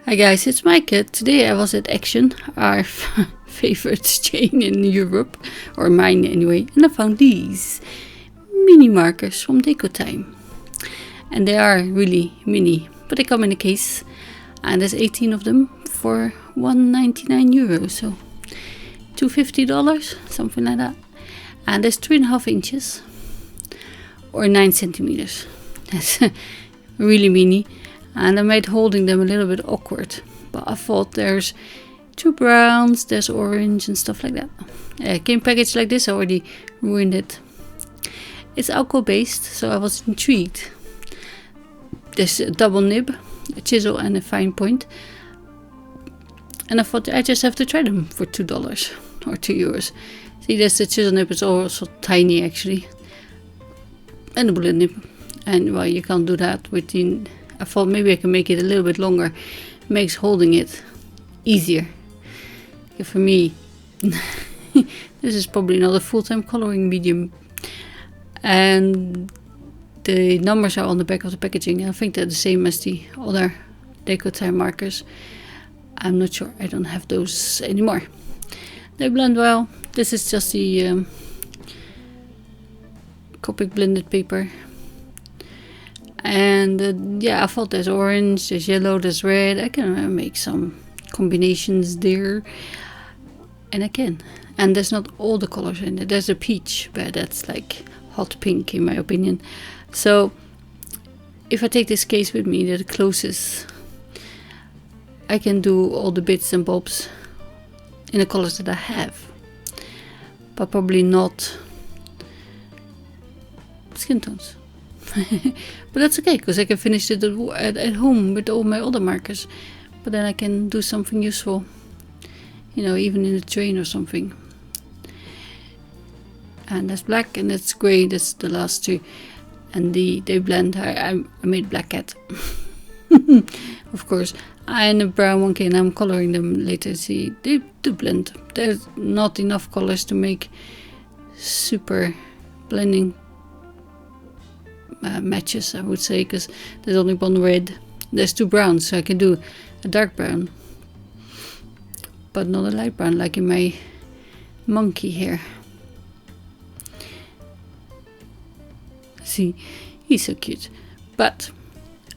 Hi guys, it's Mike. Today I was at Action, our favorite chain in Europe, or mine anyway, and I found these mini markers from DecoTime. And they are really mini, but they come in a case, and there's 18 of them for €1.99, so $250, something like that. And there's 3.5 inches, or 9 centimeters. That's really mini. And I made holding them a little bit awkward, but I thought there's 2 browns, there's orange and stuff like that. It came packaged like this, I already ruined it. It's alcohol based, so I was intrigued. There's a double nib, a chisel and a fine point. And I thought I just have to try them for $2 or €2. See, there's the chisel nib, it's also tiny actually. And the bullet nib. And well, you can't do that with the... I thought maybe I can make it a little bit longer. Makes holding it easier. For me, this is probably not a full-time coloring medium. And the numbers are on the back of the packaging. I think they're the same as the other DecoTime markers. I'm not sure. I don't have those anymore. They blend well. This is just the Copic blended paper. And yeah, I thought there's orange, there's yellow, there's red. I can make some combinations there. And I can. And there's not all the colors in it. There's a peach, but that's like hot pink in my opinion. So if I take this case with me, that closes, I can do all the bits and bobs in the colors that I have. But probably not skin tones. But that's okay, because I can finish it at home with all my other markers. But then I can do something useful, you know, even in the train or something. And that's black and that's grey, that's the last two. And they blend. I made black cat. Of course. And a brown monkey, and I'm coloring them later. See, they do blend. There's not enough colors to make super blending matches, I would say, because there's only one red. There's 2 browns, so I can do a dark brown, but not a light brown like in my monkey here. See, he's so cute. But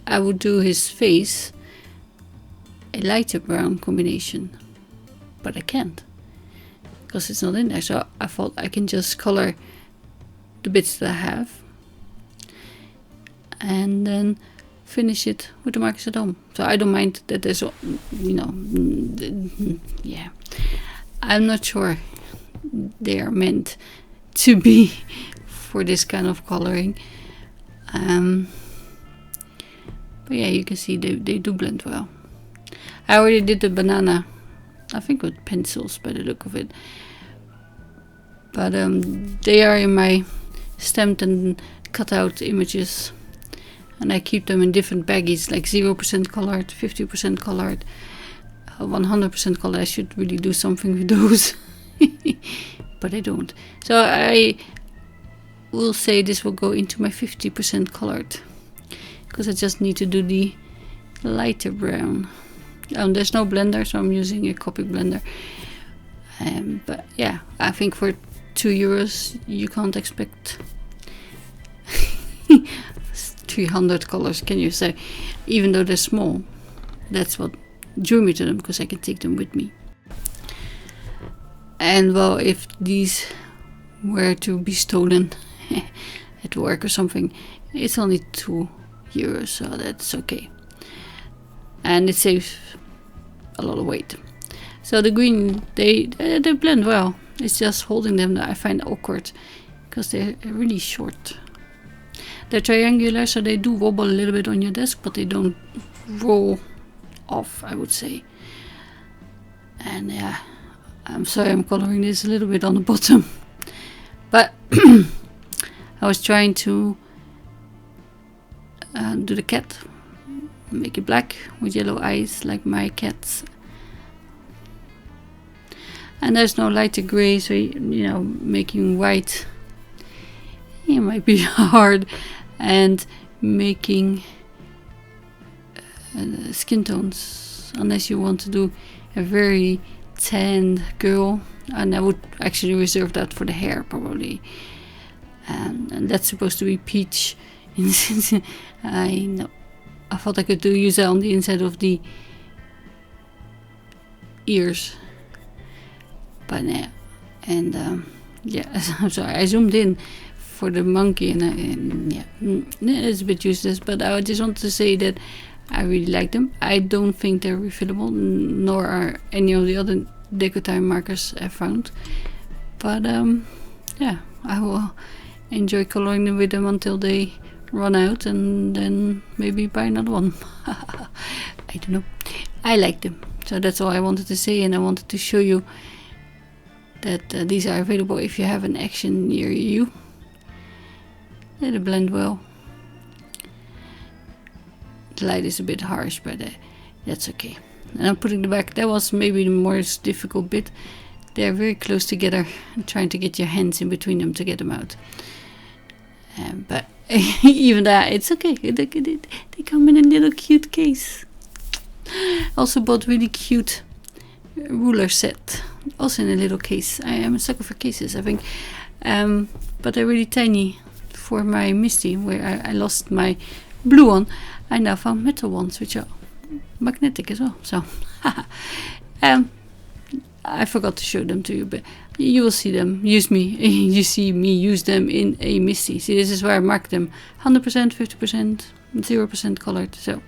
I would do his face a lighter brown combination, but I can't because it's not in there. So I thought I can just color the bits that I have and then finish it with the markers at home. So I don't mind that there's, you know, yeah, I'm not sure they are meant to be for this kind of coloring. But yeah, you can see they do blend well. I already did the banana, I think with pencils by the look of it. But they are in my stamped and cut out images. And I keep them in different baggies, like 0% colored, 50% colored, 100% colored. I should really do something with those. But I don't. So I will say this will go into my 50% colored. Because I just need to do the lighter brown. There's no blender, so I'm using a Copic blender. But yeah, I think for €2 you can't expect 300 colors, can you say? Even though they're small. That's what drew me to them, because I can take them with me. And well, if these were to be stolen at work or something, it's only €2, so that's okay. And it saves a lot of weight. So the green, they blend well. It's just holding them that I find awkward, because they're really short. They're triangular, so they do wobble a little bit on your desk, but they don't roll off, I would say. And yeah, I'm sorry I'm coloring this a little bit on the bottom. But I was trying to do the cat. Make it black with yellow eyes like my cats. And there's no lighter grey, so you know, making white, it might be hard. And making skin tones unless you want to do a very tanned girl, and I would actually reserve that for the hair probably. And that's supposed to be peach. I know. I thought I could use that on the inside of the ears, but yeah. And yeah, I'm sorry, I zoomed in for the monkey, and yeah, it's a bit useless. But I just want to say that I really like them. I don't think they're refillable, nor are any of the other DecoTime markers I found. But yeah, I will enjoy coloring them with them until they run out, and then maybe buy another one. I don't know. I like them. So that's all I wanted to say, and I wanted to show you that these are available if you have an Action near you. They blend well. The light is a bit harsh, but that's okay. And I'm putting them back. That was maybe the most difficult bit. They're very close together, trying to get your hands in between them to get them out. But even that, it's okay. They come in a little cute case. Also bought really cute ruler set, also in a little case. I am a sucker for cases, I think. But they're really tiny for my Misty, where I lost my blue one. I now found metal ones, which are magnetic as well. So I forgot to show them to you, but you will see them. You see me use them in a Misty. See, this is where I mark them: 100%, 50%, 0% colored. So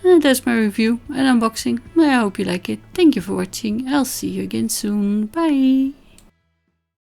that's my review and unboxing. I hope you like it. Thank you for watching. I'll see you again soon. Bye.